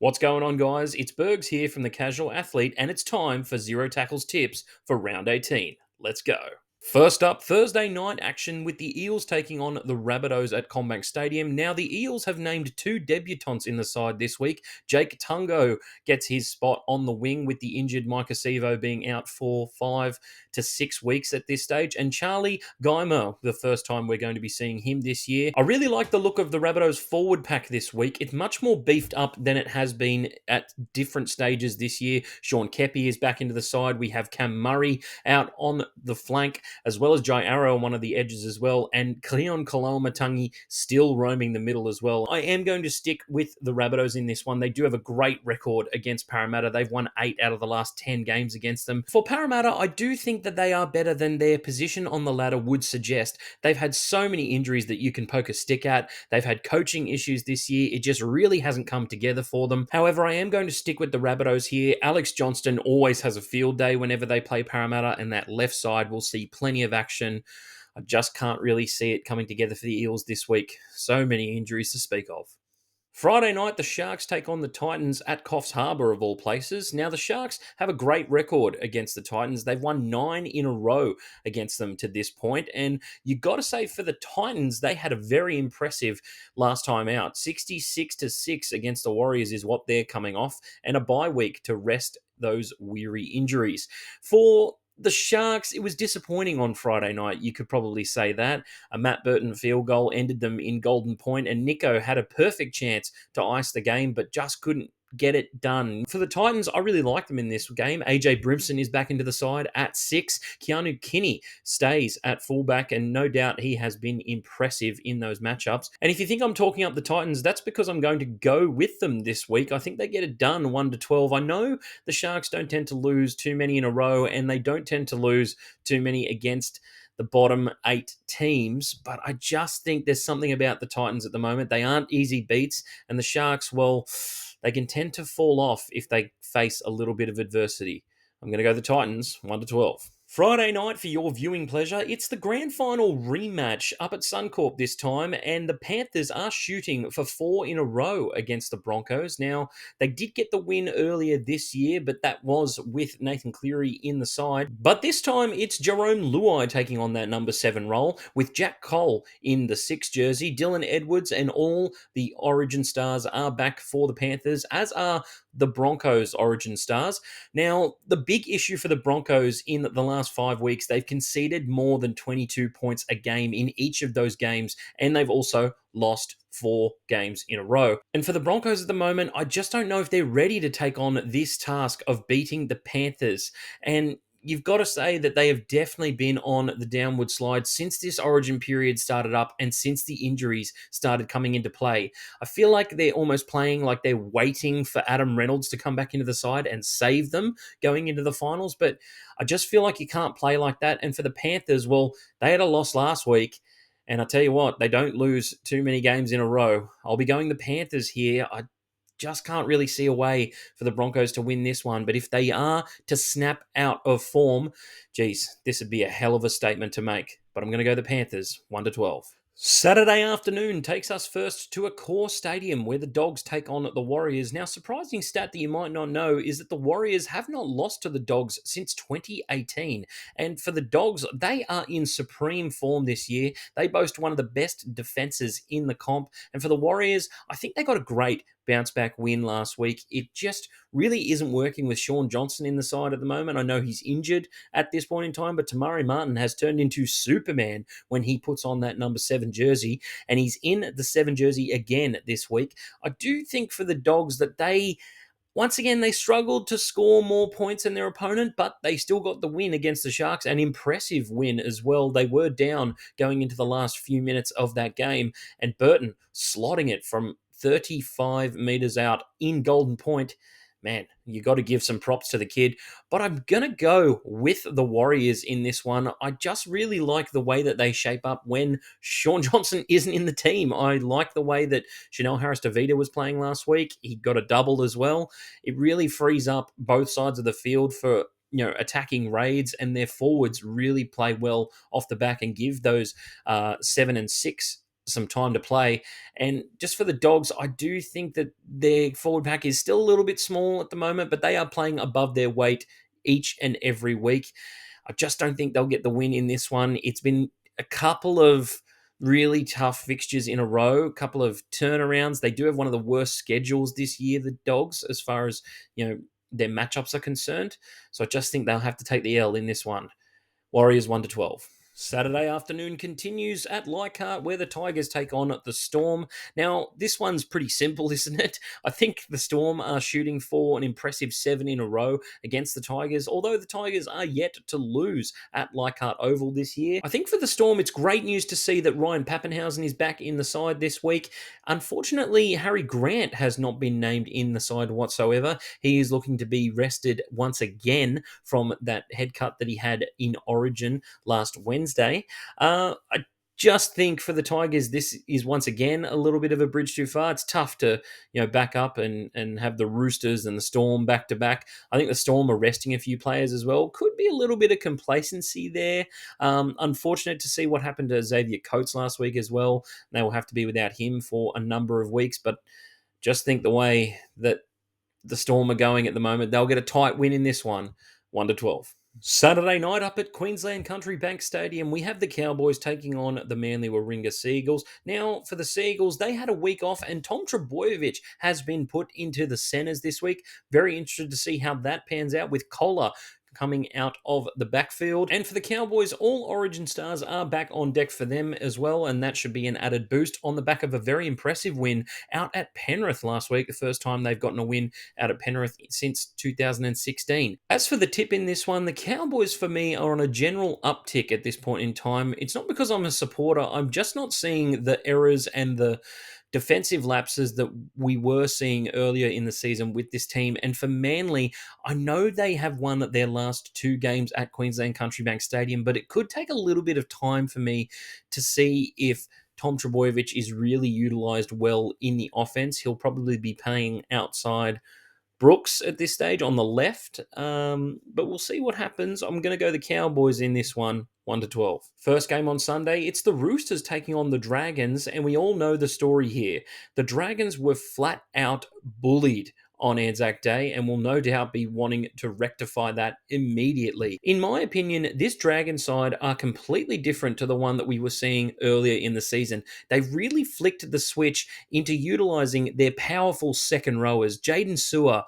What's going on, guys? It's Bergs here from the Casual Athlete, and it's time for Zero Tackles tips for round 18. Let's go. First up, Thursday night action with the Eels taking on the Rabbitohs at CommBank Stadium. Now, the Eels have named two debutants in the side this week. Jake Tungo gets his spot on the wing with the injured Micah Sevo being out for 5 to 6 weeks at this stage. And Charlie Geimer, the first time we're going to be seeing him this year. I really like the look of the Rabbitohs forward pack this week. It's much more beefed up than it has been at different stages this year. Sean Kepi is back into the side. We have Cam Murray out on the flank, as well as Jai Arrow on one of the edges as well, and Cleon Kaloamatangi still roaming the middle as well. I am going to stick with the Rabbitohs in this one. They do have a great record against Parramatta. They've won 8 out of the last 10 games against them. For Parramatta, I do think that they are better than their position on the ladder would suggest. They've had so many injuries that you can poke a stick at. They've had coaching issues this year. It just really hasn't come together for them. However, I am going to stick with the Rabbitohs here. Alex Johnston always has a field day whenever they play Parramatta, and that left side will see plenty of action. I just can't really see it coming together for the Eels this week. So many injuries to speak of. Friday night, the Sharks take on the Titans at Coffs Harbour, of all places. Now, the Sharks have a great record against the Titans. They've won 9 in a row against them to this point. And you got to say, for the Titans, they had a very impressive last time out. 66-6 against the Warriors is what they're coming off, and a bye week to rest those weary injuries. For the Sharks, it was disappointing on Friday night. You could probably say that. A Matt Burton field goal ended them in golden point, and Nico had a perfect chance to ice the game, but just couldn't get it done. For the Titans, I really like them in this game. AJ Brimson is back into the side at 6. Keanu Kinney stays at fullback, and no doubt he has been impressive in those matchups. And if you think I'm talking up the Titans, that's because I'm going to go with them this week. I think they get it done 1-12. I know the Sharks don't tend to lose too many in a row, and they don't tend to lose too many against the bottom 8 teams, but I just think there's something about the Titans at the moment. They aren't easy beats, and the Sharks, well, they can tend to fall off if they face a little bit of adversity. I'm going to go the Titans, 1-12. Friday night, for your viewing pleasure, it's the grand final rematch up at Suncorp this time, and the Panthers are shooting for 4 in a row against the Broncos. Now, they did get the win earlier this year, but that was with Nathan Cleary in the side. But this time, it's Jerome Luai taking on that number 7 role, with Jack Cole in the 6 jersey. Dylan Edwards and all the Origin stars are back for the Panthers, as are the Broncos Origin stars. Now, the big issue for the Broncos in the last 5 weeks, they've conceded more than 22 points a game in each of those games, and they've also lost 4 games in a row. And for the Broncos at the moment, I just don't know if they're ready to take on this task of beating the Panthers. And you've got to say that they have definitely been on the downward slide since this Origin period started up and since the injuries started coming into play. I feel like they're almost playing like they're waiting for Adam Reynolds to come back into the side and save them going into the finals, but I just feel like you can't play like that. And for the Panthers, well, they had a loss last week, and I tell you what, they don't lose too many games in a row. I'll be going the Panthers here. I just can't really see a way for the Broncos to win this one. But if they are to snap out of form, geez, this would be a hell of a statement to make. But I'm going to go the Panthers, 1-12. Saturday afternoon takes us first to a core stadium where the Dogs take on the Warriors. Now, surprising stat that you might not know is that the Warriors have not lost to the Dogs since 2018. And for the Dogs, they are in supreme form this year. They boast one of the best defenses in the comp. And for the Warriors, I think they got a great bounce back win last week. It just really isn't working with Sean Johnson in the side at the moment. I know he's injured at this point in time, but Tamari Martin has turned into Superman when he puts on that number 7 jersey, and he's in the 7 jersey again this week. I do think for the Dogs that once again, they struggled to score more points than their opponent, but they still got the win against the Sharks, an impressive win as well. They were down going into the last few minutes of that game, and Burton slotting it from 35 meters out in Golden Point. Man, you got to give some props to the kid. But I'm going to go with the Warriors in this one. I just really like the way that they shape up when Sean Johnson isn't in the team. I like the way that Chanel Harris-Tavita was playing last week. He got a double as well. It really frees up both sides of the field for attacking raids, and their forwards really play well off the back and give those 7 and 6 some time to play. And just for the Dogs, I do think that their forward pack is still a little bit small at the moment, but they are playing above their weight each and every week. I just don't think they'll get the win in this one. It's been a couple of really tough fixtures in a row, a couple of turnarounds. They do have one of the worst schedules this year, the Dogs, as far as, their matchups are concerned. So I just think they'll have to take the L in this one. Warriors 1 to 12. Saturday afternoon continues at Leichhardt, where the Tigers take on the Storm. Now, this one's pretty simple, isn't it? I think the Storm are shooting for an impressive 7 in a row against the Tigers, although the Tigers are yet to lose at Leichhardt Oval this year. I think for the Storm, it's great news to see that Ryan Pappenhausen is back in the side this week. Unfortunately, Harry Grant has not been named in the side whatsoever. He is looking to be rested once again from that head cut that he had in Origin last Wednesday. I just think for the Tigers, this is once again a little bit of a bridge too far. It's tough to back up and have the Roosters and the Storm back to back. I think the Storm are resting a few players as well. Could be a little bit of complacency there. Unfortunate to see what happened to Xavier Coates last week as well. They will have to be without him for a number of weeks, but just think the way that the Storm are going at the moment, they'll get a tight win in this one, 1 to 12. Saturday night up at Queensland Country-Bank Stadium, we have the Cowboys taking on the Manly Warringah Seagulls. Now, for the Seagulls, they had a week off, and Tom Trbojevic has been put into the centres this week. Very interested to see how that pans out with Kohler coming out of the backfield. And for the Cowboys, all Origin stars are back on deck for them as well, and that should be an added boost on the back of a very impressive win out at Penrith last week, the first time they've gotten a win out at Penrith since 2016. As for the tip in this one, the Cowboys for me are on a general uptick at this point in time. It's not because I'm a supporter, I'm just not seeing the errors and the defensive lapses that we were seeing earlier in the season with this team. And for Manly, I know they have won their last 2 games at Queensland Country-Bank Stadium, but it could take a little bit of time for me to see if Tom Trbojevic is really utilised well in the offense. He'll probably be playing outside Brooks at this stage on the left, but we'll see what happens. I'm going to go the Cowboys in this one, 1 to 12. First game on Sunday, it's the Roosters taking on the Dragons, and we all know the story here. The Dragons were flat out bullied on Anzac Day and will no doubt be wanting to rectify that immediately. In my opinion, this Dragon side are completely different to the one that we were seeing earlier in the season. They've really flicked the switch into utilising their powerful second rowers, Jaden Sewer,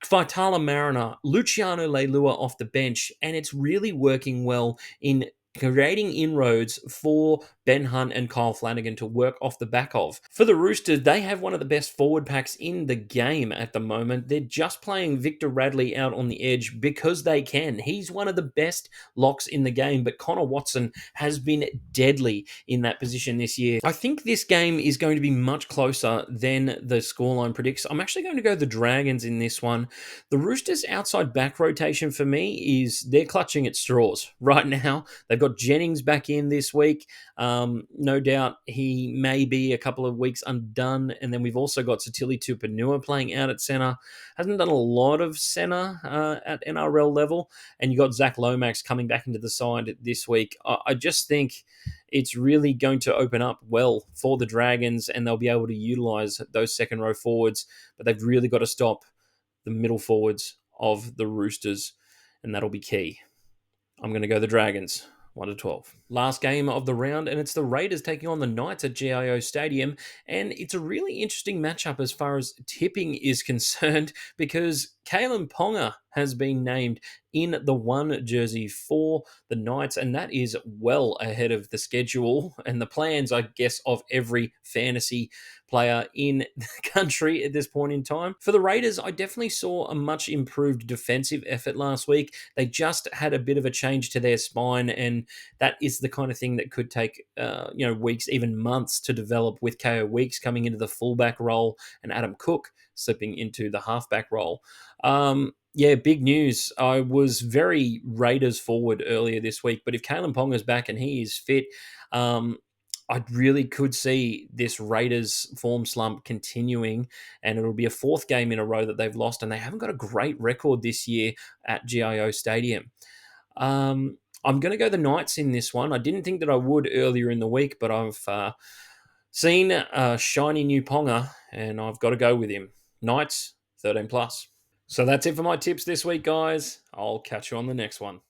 Faitala Mariner, Luciano Leilua off the bench, and it's really working well in creating inroads for Ben Hunt and Kyle Flanagan to work off the back of. For the Roosters, they have one of the best forward packs in the game at the moment. They're just playing Victor Radley out on the edge because they can. He's one of the best locks in the game, but Connor Watson has been deadly in that position this year. I think this game is going to be much closer than the scoreline predicts. I'm actually going to go the Dragons in this one. The Roosters' outside back rotation for me is they're clutching at straws right now. They've got Jennings back in this week. No doubt he may be a couple of weeks undone. And then we've also got Satili Tupanua playing out at centre. Hasn't done a lot of centre at NRL level. And you got Zach Lomax coming back into the side this week. I just think it's really going to open up well for the Dragons, and they'll be able to utilise those second row forwards. But they've really got to stop the middle forwards of the Roosters, and that'll be key. I'm going to go the Dragons. 1 to 12. Last game of the round, and it's the Raiders taking on the Knights at GIO Stadium. And it's a really interesting matchup as far as tipping is concerned because Kalen Ponga has been named in the 1 jersey for the Knights, and that is well ahead of the schedule and the plans, I guess, of every fantasy player in the country at this point in time. For the Raiders, I definitely saw a much improved defensive effort last week. They just had a bit of a change to their spine, and that is the kind of thing that could take weeks, even months to develop, with KO Weeks coming into the fullback role and Adam Cook slipping into the halfback role. Big news. I was very Raiders forward earlier this week, but if Kalen Ponga's back and he is fit, I really could see this Raiders form slump continuing, and it'll be a 4th game in a row that they've lost, and they haven't got a great record this year at GIO Stadium. I'm going to go the Knights in this one. I didn't think that I would earlier in the week, but I've Seen a shiny new Ponga, and I've got to go with him. Knights, 13 plus. So that's it for my tips this week, guys. I'll catch you on the next one.